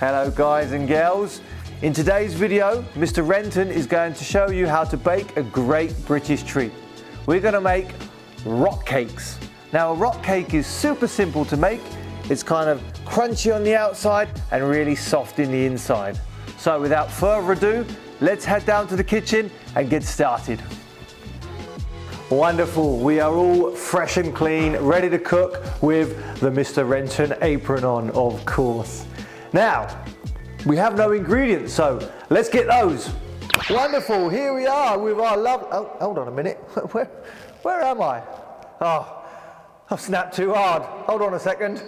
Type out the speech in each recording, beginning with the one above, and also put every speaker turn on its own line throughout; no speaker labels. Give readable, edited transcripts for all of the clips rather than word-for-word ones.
Hello guys and girls. In today's video, Mr. Renton is going to show you how to bake a great British treat. We're going to make rock cakes. Now a rock cake is super simple to make. It's kind of crunchy on the outside and really soft in the inside. So without further ado, let's head down to the kitchen and get started. Wonderful, we are all fresh and clean, ready to cook with the Mr. Renton apron on, of course. Now, we have no ingredients, so let's get those. Wonderful, here we are with our oh, hold on a minute, where am I? Oh, I've snapped too hard, hold on a second.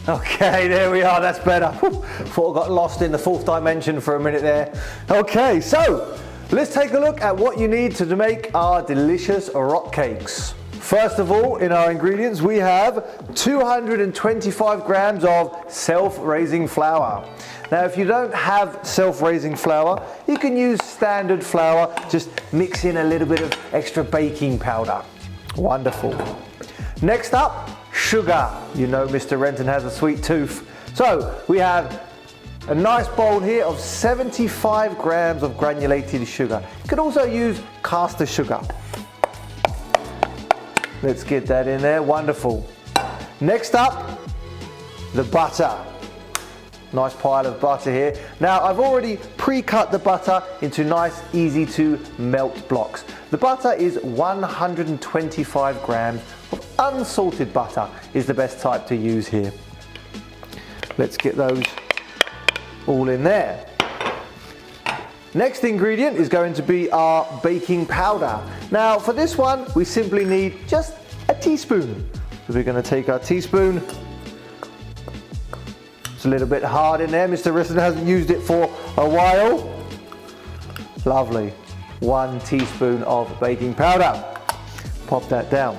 Okay, there we are, that's better. Whew, thought I got lost in the fourth dimension for a minute there. Okay, so let's take a look at what you need to make our delicious rock cakes. First of all, in our ingredients, we have 225 grams of self-raising flour. Now, if you don't have self-raising flour, you can use standard flour, just mix in a little bit of extra baking powder. Wonderful. Next up, sugar. You know Mr. Renton has a sweet tooth. So we have a nice bowl here of 75 grams of granulated sugar. You can also use caster sugar. Let's get that in there, wonderful. Next up, the butter. Nice pile of butter here. Now I've already pre-cut the butter into nice, easy to melt blocks. The butter is 125 grams of unsalted butter is the best type to use here. Let's get those all in there. Next ingredient is going to be our baking powder. Now for this one, we simply need just a teaspoon. So we're going to take our teaspoon. It's a little bit hard in there. Mr. Renton hasn't used it for a while. Lovely. 1 teaspoon of baking powder. Pop that down.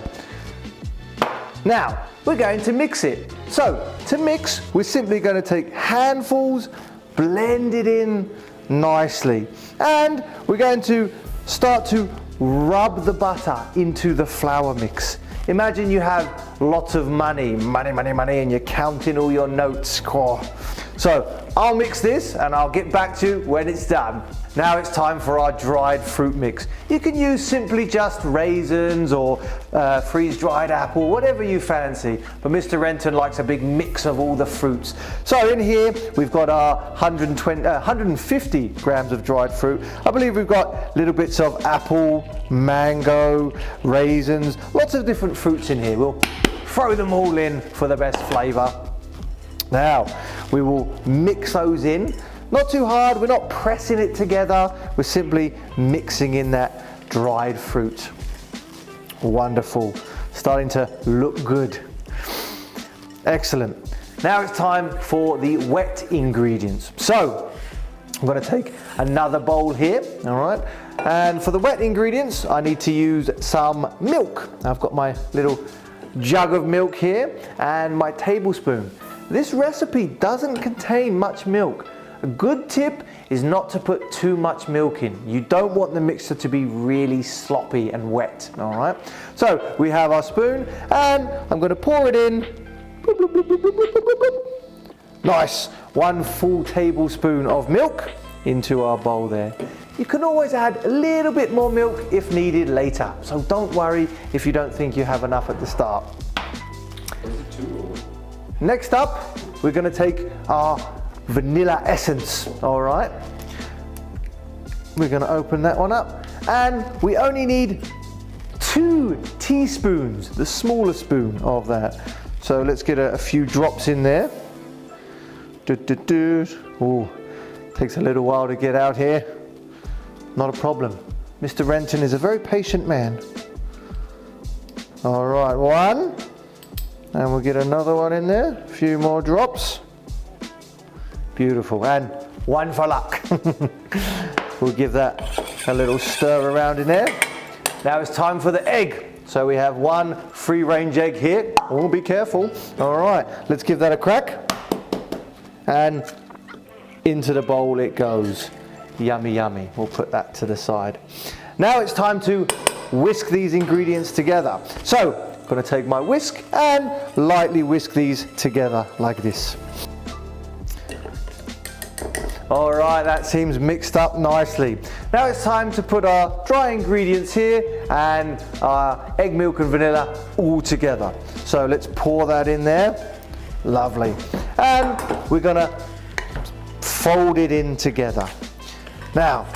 Now, we're going to mix it. So, to mix, we're simply going to take handfuls, blend it in nicely. And we're going to start to rub the butter into the flour mix. Imagine you have lots of money, and you're counting all your notes. So I'll mix this and I'll get back to you when it's done. Now it's time for our dried fruit mix. You can use simply just raisins or freeze-dried apple, whatever you fancy. But Mr. Renton likes a big mix of all the fruits. So in here we've got our 150 grams of dried fruit. I believe we've got little bits of apple, mango, raisins, lots of different fruits in here. We'll throw them all in for the best flavor. Now, we will mix those in. Not too hard, we're not pressing it together, we're simply mixing in that dried fruit. Wonderful, starting to look good. Excellent. Now it's time for the wet ingredients. So, I'm going to take another bowl here, all right? And for the wet ingredients, I need to use some milk. I've got my little jug of milk here and my tablespoon. This recipe doesn't contain much milk. A good tip is not to put too much milk in. You don't want the mixture to be really sloppy and wet, all right? So we have our spoon and I'm going to pour it in. Nice, 1 full tablespoon of milk into our bowl there. You can always add a little bit more milk if needed later. So don't worry if you don't think you have enough at the start. Next up, we're going to take our vanilla essence, all right? We're going to open that one up and we only need 2 teaspoons, the smaller spoon of that. So let's get a few drops in there. Oh, takes a little while to get out here. Not a problem. Mr. Renton is a very patient man. All right, 1. And we'll get another one in there, a few more drops. Beautiful, and 1 for luck. We'll give that a little stir around in there. Now it's time for the egg. So we have 1 free-range egg here. Oh, be careful. All right, let's give that a crack. And into the bowl it goes. Yummy, yummy. We'll put that to the side. Now it's time to whisk these ingredients together. So, I'm going to take my whisk and lightly whisk these together like this. All right, that seems mixed up nicely. Now it's time to put our dry ingredients here and our egg, milk and vanilla all together. So let's pour that in there. Lovely. And we're gonna fold it in together. Now,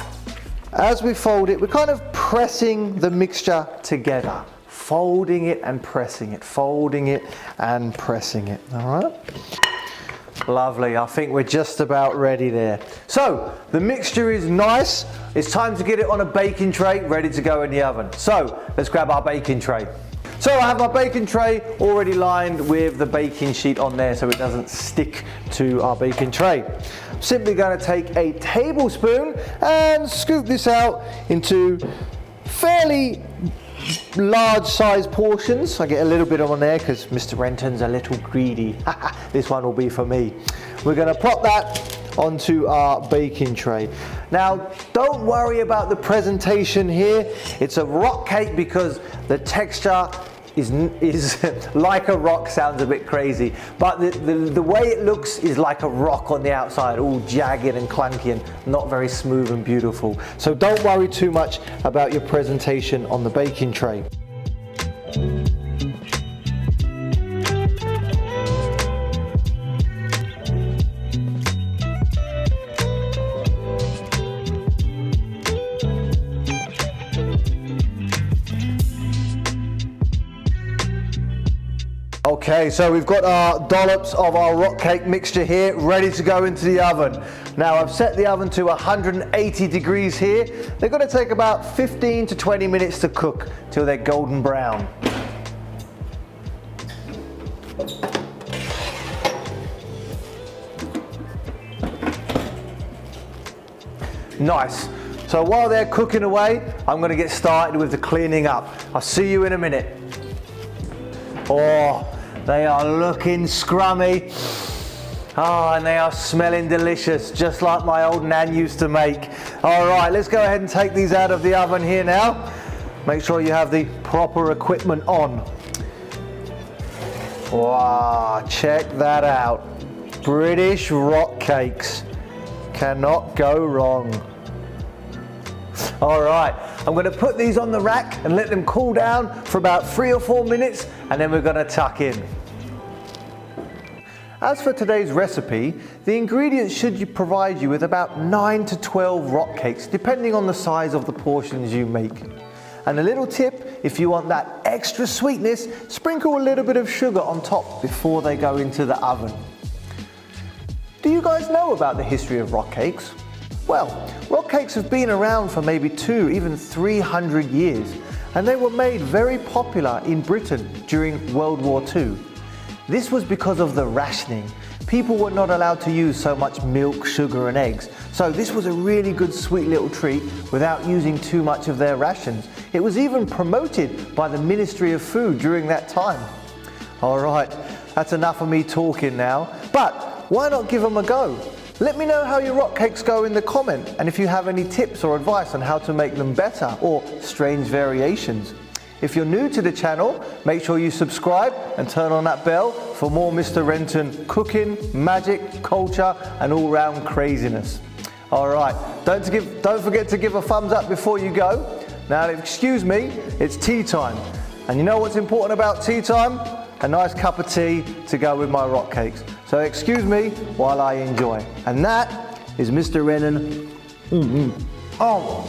as we fold it, we're kind of pressing the mixture together. Folding it and pressing it, folding it and pressing it, all right? Lovely, I think we're just about ready there. So, the mixture is nice. It's time to get it on a baking tray, ready to go in the oven. So, let's grab our baking tray. So I have my baking tray already lined with the baking sheet on there so it doesn't stick to our baking tray. I'm simply going to take a tablespoon and scoop this out into fairly large size portions. I get a little bit on there because Mr. Renton's a little greedy. This one will be for me. We're going to plop that onto our baking tray. Now, don't worry about the presentation here. It's a rock cake because the texture is like a rock. Sounds a bit crazy, but the way it looks is like a rock on the outside, all jagged and clunky and not very smooth and beautiful. So don't worry too much about your presentation on the baking tray. Okay, so we've got our dollops of our rock cake mixture here ready to go into the oven. Now I've set the oven to 180 degrees here. They're going to take about 15 to 20 minutes to cook till they're golden brown. Nice. So while they're cooking away, I'm going to get started with the cleaning up. I'll see you in a minute. Oh, they are looking scrummy. Oh, and they are smelling delicious, just like my old nan used to make. All right, let's go ahead and take these out of the oven here now. Make sure you have the proper equipment on. Wow, check that out. British rock cakes. Cannot go wrong. All right, I'm going to put these on the rack and let them cool down for about 3 or 4 minutes, and then we're going to tuck in. As for today's recipe, the ingredients should provide you with about 9 to 12 rock cakes, depending on the size of the portions you make. And a little tip, if you want that extra sweetness, sprinkle a little bit of sugar on top before they go into the oven. Do you guys know about the history of rock cakes? Well, rock cakes have been around for maybe 2, even 300 years, and they were made very popular in Britain during World War II. This was because of the rationing. People were not allowed to use so much milk, sugar and eggs, so this was a really good sweet little treat without using too much of their rations. It was even promoted by the Ministry of Food during that time. All right, that's enough of me talking now, but why not give them a go? Let me know how your rock cakes go in the comment, and if you have any tips or advice on how to make them better or strange variations. If you're new to the channel, make sure you subscribe and turn on that bell for more Mr. Renton cooking, magic, culture and all-round craziness. All right, don't forget to give a thumbs up before you go. Now, excuse me, it's tea time. And you know what's important about tea time? A nice cup of tea to go with my rock cakes. So excuse me while I enjoy. And that is Mr. Renton. Oh.